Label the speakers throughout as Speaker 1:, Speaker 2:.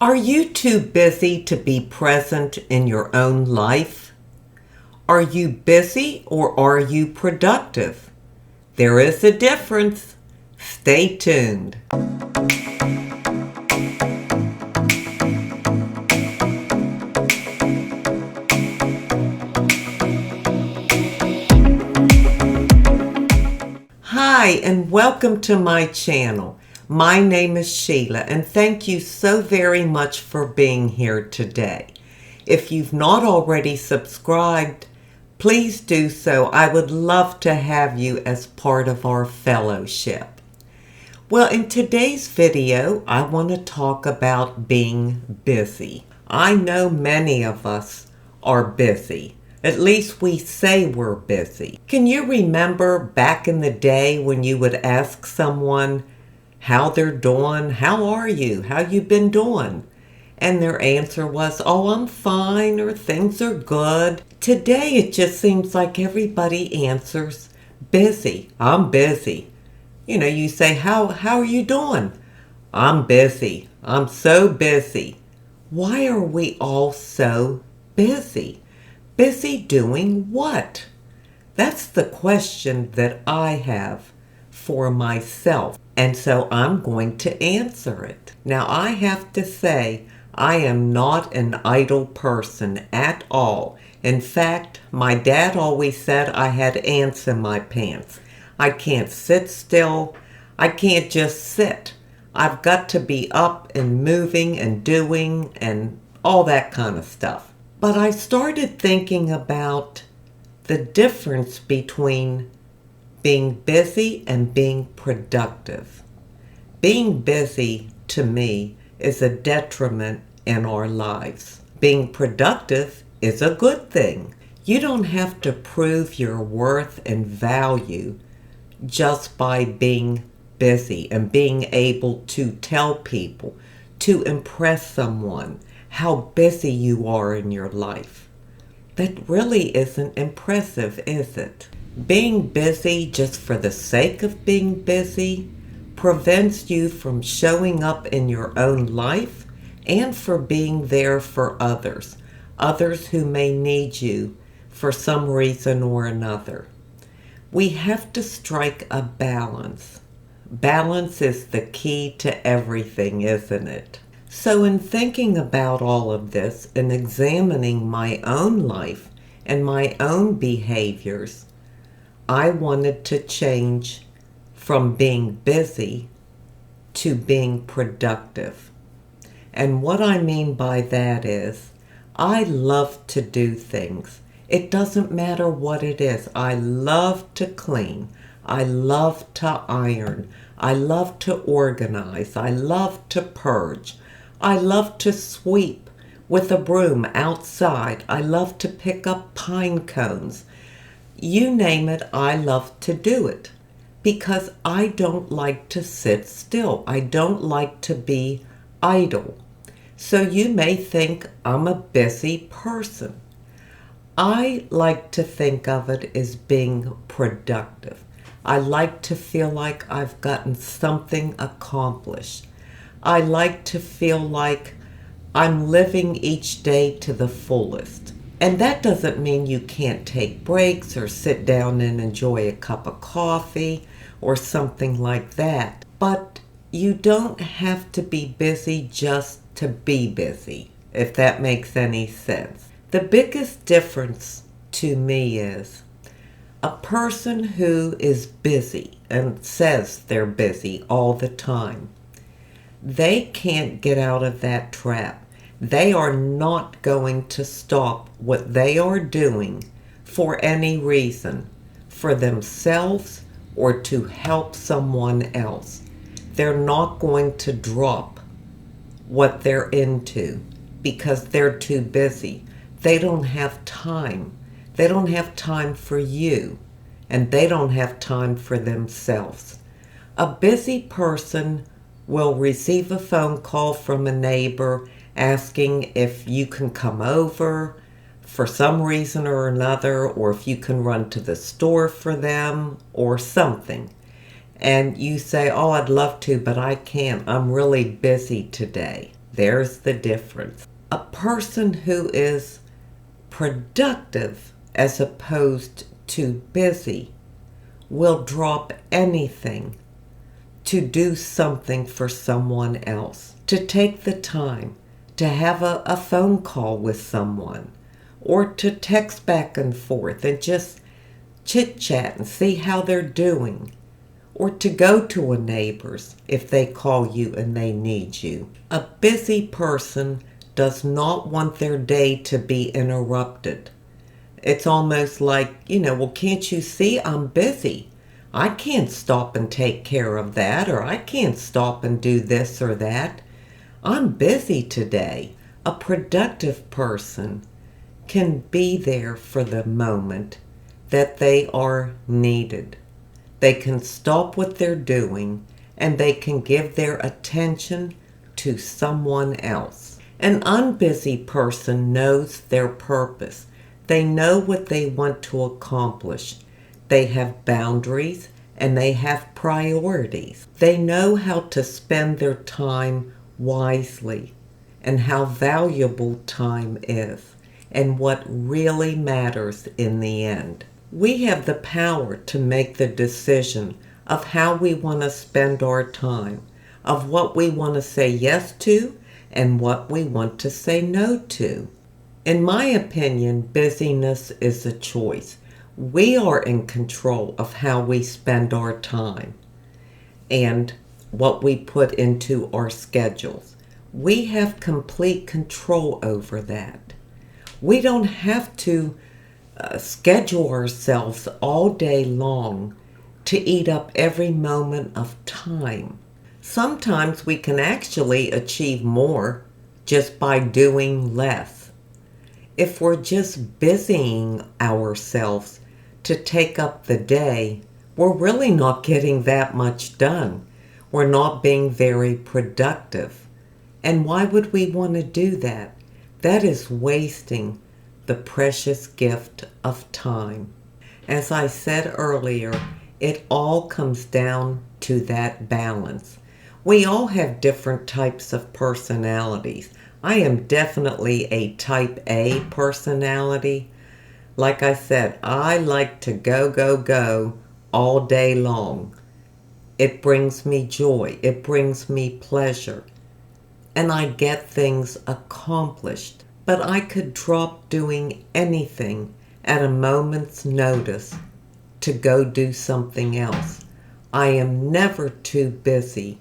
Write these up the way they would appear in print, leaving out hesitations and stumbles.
Speaker 1: Are you too busy to be present in your own life? Are you busy or are you productive? There is a difference. Stay tuned. Hi, and welcome to my channel. My name is Sheila, and thank you so very much for being here today. If you've not already subscribed, please do so. I would love to have you as part of our fellowship. Well, in today's video, I want to talk about being busy. I know many of us are busy. At least we say we're busy. Can you remember back in the day when you would ask someone how they're doing? How are you? How you been doing? And their answer was, oh, I'm fine, or things are good. Today it just seems like everybody answers busy. I'm busy. You say, how are you doing? I'm busy. I'm so busy. Why are we all so busy? Busy doing what? That's the question that I have for myself. And so I'm going to answer it. Now, I have to say, I am not an idle person at all. In fact, my dad always said I had ants in my pants. I can't sit still. I can't just sit. I've got to be up and moving and doing and all that kind of stuff. But I started thinking about the difference between being busy and being productive. Being busy, to me, is a detriment in our lives. Being productive is a good thing. You don't have to prove your worth and value just by being busy and being able to tell people, to impress someone, how busy you are in your life. That really isn't impressive, is it? Being busy just for the sake of being busy prevents you from showing up in your own life and for being there for others who may need you for some reason or another. We have to strike a balance. Balance is the key to everything, isn't it? So in thinking about all of this and examining my own life and my own behaviors, I wanted to change from being busy to being productive. And what I mean by that is, I love to do things. It doesn't matter what it is. I love to clean. I love to iron. I love to organize. I love to purge. I love to sweep with a broom outside. I love to pick up pine cones. You name it, I love to do it because I don't like to sit still. I don't like to be idle. So you may think I'm a busy person. I like to think of it as being productive. I like to feel like I've gotten something accomplished. I like to feel like I'm living each day to the fullest. And that doesn't mean you can't take breaks or sit down and enjoy a cup of coffee or something like that. But you don't have to be busy just to be busy, if that makes any sense. The biggest difference to me is a person who is busy and says they're busy all the time. They can't get out of that trap. They are not going to stop what they are doing for any reason, for themselves or to help someone else. They're not going to drop what they're into because they're too busy. They don't have time. They don't have time for you, and they don't have time for themselves. A busy person will receive a phone call from a neighbor asking if you can come over for some reason or another, or if you can run to the store for them or something. And you say, oh, I'd love to, but I can't. I'm really busy today. There's the difference. A person who is productive as opposed to busy will drop anything to do something for someone else, to take the time to have a phone call with someone, or to text back and forth and just chit chat and see how they're doing, or to go to a neighbor's if they call you and they need you. A busy person does not want their day to be interrupted. It's almost like, well, can't you see I'm busy? I can't stop and take care of that, or I can't stop and do this or that. I'm busy today. A productive person can be there for the moment that they are needed. They can stop what they're doing and they can give their attention to someone else. An unbusy person knows their purpose. They know what they want to accomplish. They have boundaries and they have priorities. They know how to spend their time wisely and how valuable time is and what really matters in the end. We have the power to make the decision of how we want to spend our time, of what we want to say yes to and what we want to say no to. In my opinion, busyness is a choice. We are in control of how we spend our time and what we put into our schedules. We have complete control over that. We don't have to schedule ourselves all day long to eat up every moment of time. Sometimes we can actually achieve more just by doing less. If we're just busying ourselves to take up the day, we're really not getting that much done. We're not being very productive. And why would we want to do that? That is wasting the precious gift of time. As I said earlier, it all comes down to that balance. We all have different types of personalities. I am definitely a type A personality. Like I said, I like to go all day long. It brings me joy. It brings me pleasure. And I get things accomplished. But I could drop doing anything at a moment's notice to go do something else. I am never too busy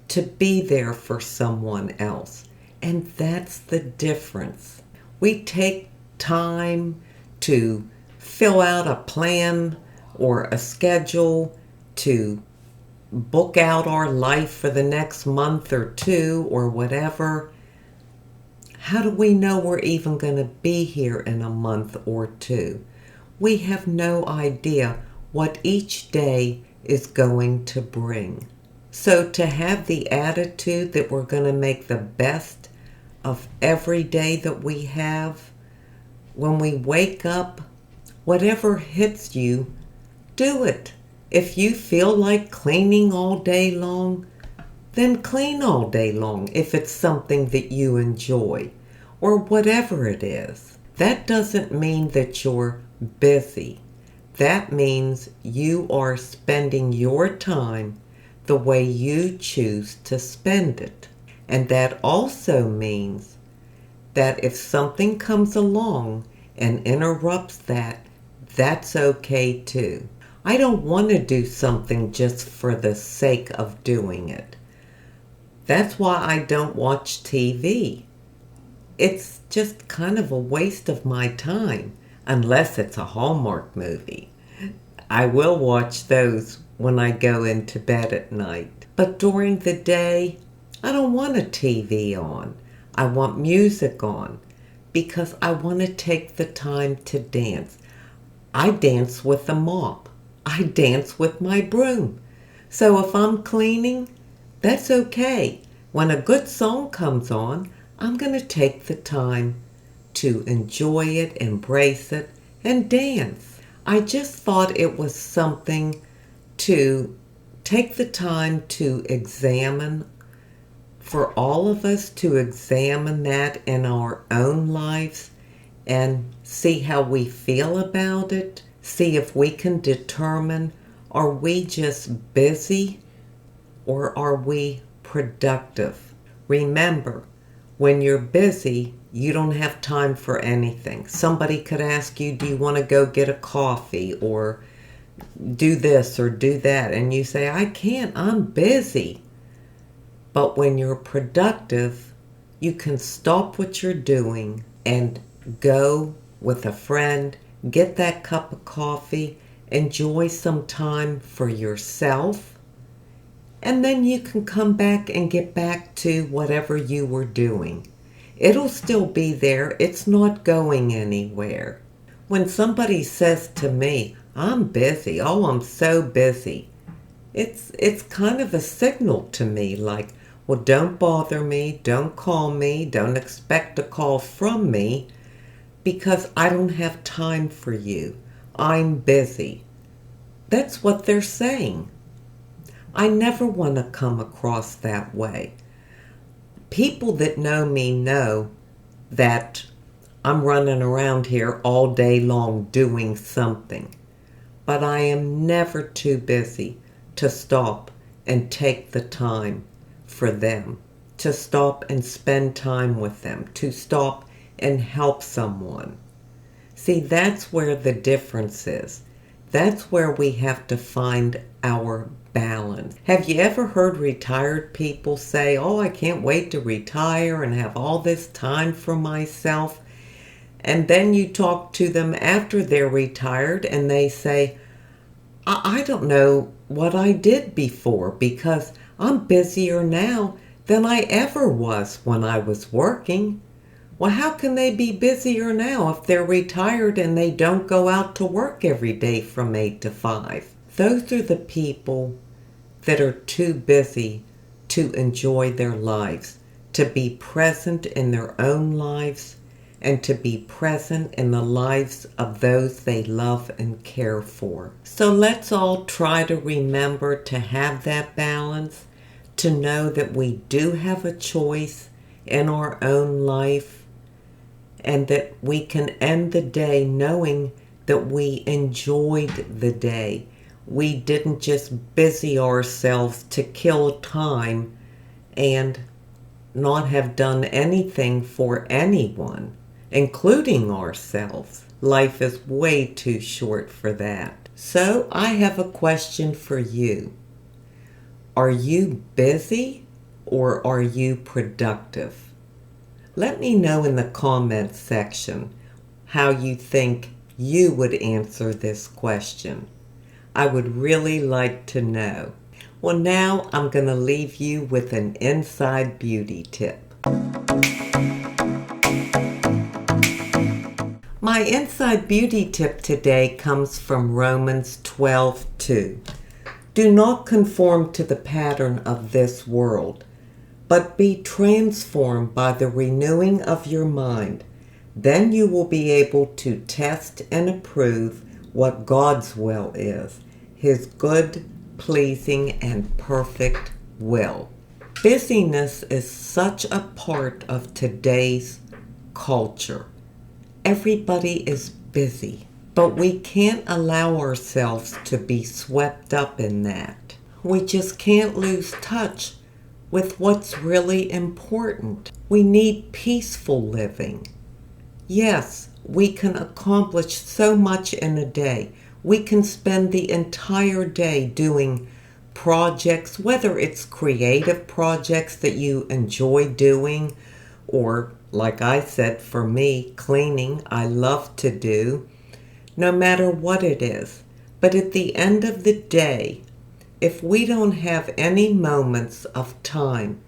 Speaker 1: to be there for someone else. And that's the difference. We take time to fill out a plan or a schedule, to book out our life for the next month or two or whatever. How do we know we're even going to be here in a month or two? We have no idea what each day is going to bring. So to have the attitude that we're going to make the best of every day that we have, when we wake up, whatever hits you, do it. If you feel like cleaning all day long, then clean all day long if it's something that you enjoy, or whatever it is. That doesn't mean that you're busy. That means you are spending your time the way you choose to spend it. And that also means that if something comes along and interrupts that, that's okay too. I don't want to do something just for the sake of doing it. That's why I don't watch TV. It's just kind of a waste of my time, unless it's a Hallmark movie. I will watch those when I go into bed at night. But during the day, I don't want a TV on. I want music on because I want to take the time to dance. I dance with the mop. I dance with my broom. So if I'm cleaning, that's okay. When a good song comes on, I'm going to take the time to enjoy it, embrace it, and dance. I just thought it was something to take the time to examine for all of us to examine that in our own lives and see how we feel about it. See if we can determine, are we just busy or are we productive? Remember, when you're busy, you don't have time for anything. Somebody could ask you, do you want to go get a coffee or do this or do that? And you say, I can't, I'm busy. But when you're productive, you can stop what you're doing and go with a friend, get that cup of coffee, enjoy some time for yourself, and then you can come back and get back to whatever you were doing. It'll still be there. It's not going anywhere. When somebody says to me, I'm busy, oh, I'm so busy, it's kind of a signal to me like, well, don't bother me, don't call me, don't expect a call from me because I don't have time for you. I'm busy. That's what they're saying. I never want to come across that way. People that know me know that I'm running around here all day long doing something. But I am never too busy to stop and take the time for them, to stop and spend time with them, to stop and help someone. See, that's where the difference is. That's where we have to find our balance. Have you ever heard retired people say, oh, I can't wait to retire and have all this time for myself? And then you talk to them after they're retired and they say, I don't know what I did before because I'm busier now than I ever was when I was working. Well, how can they be busier now if they're retired and they don't go out to work every day from 8 to 5? Those are the people that are too busy to enjoy their lives, to be present in their own lives, and to be present in the lives of those they love and care for. So let's all try to remember to have that balance, to know that we do have a choice in our own life, and that we can end the day knowing that we enjoyed the day. We didn't just busy ourselves to kill time and not have done anything for anyone, including ourselves. Life is way too short for that. So I have a question for you. Are you busy or are you productive? Let me know in the comments section how you think you would answer this question. I would really like to know. Well, now I'm going to leave you with an inside beauty tip. My inside beauty tip today comes from Romans 12:2. Do not conform to the pattern of this world, but be transformed by the renewing of your mind. Then you will be able to test and approve what God's will is, His good, pleasing, and perfect will. Busyness is such a part of today's culture. Everybody is busy, but we can't allow ourselves to be swept up in that. We just can't lose touch with what's really important. We need peaceful living. Yes, we can accomplish so much in a day. We can spend the entire day doing projects, whether it's creative projects that you enjoy doing, or like I said, for me, cleaning, I love to do, no matter what it is. But at the end of the day, if we don't have any moments of time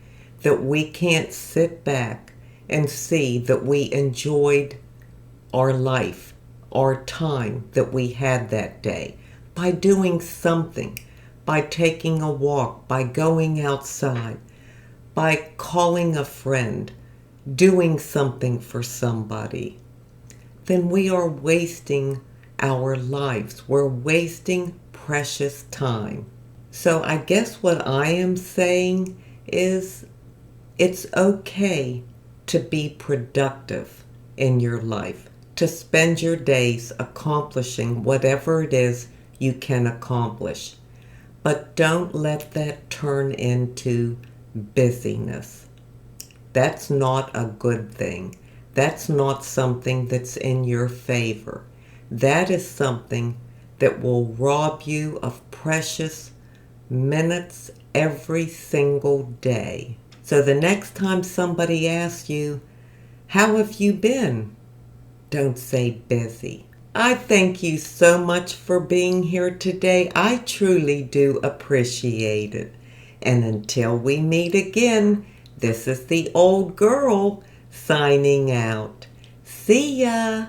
Speaker 1: that we can't sit back and see that we enjoyed our life, our time that we had that day, by doing something, by taking a walk, by going outside, by calling a friend, doing something for somebody, then we are wasting our lives. We're wasting precious time. So I guess what I am saying is It's okay to be productive in your life, to spend your days accomplishing whatever it is you can accomplish. But don't let that turn into busyness. That's not a good thing. That's not something that's in your favor. That is something that will rob you of precious minutes every single day. So the next time somebody asks you, "How have you been?" don't say busy. I thank you so much for being here today. I truly do appreciate it. And until we meet again, this is the old girl signing out. See ya.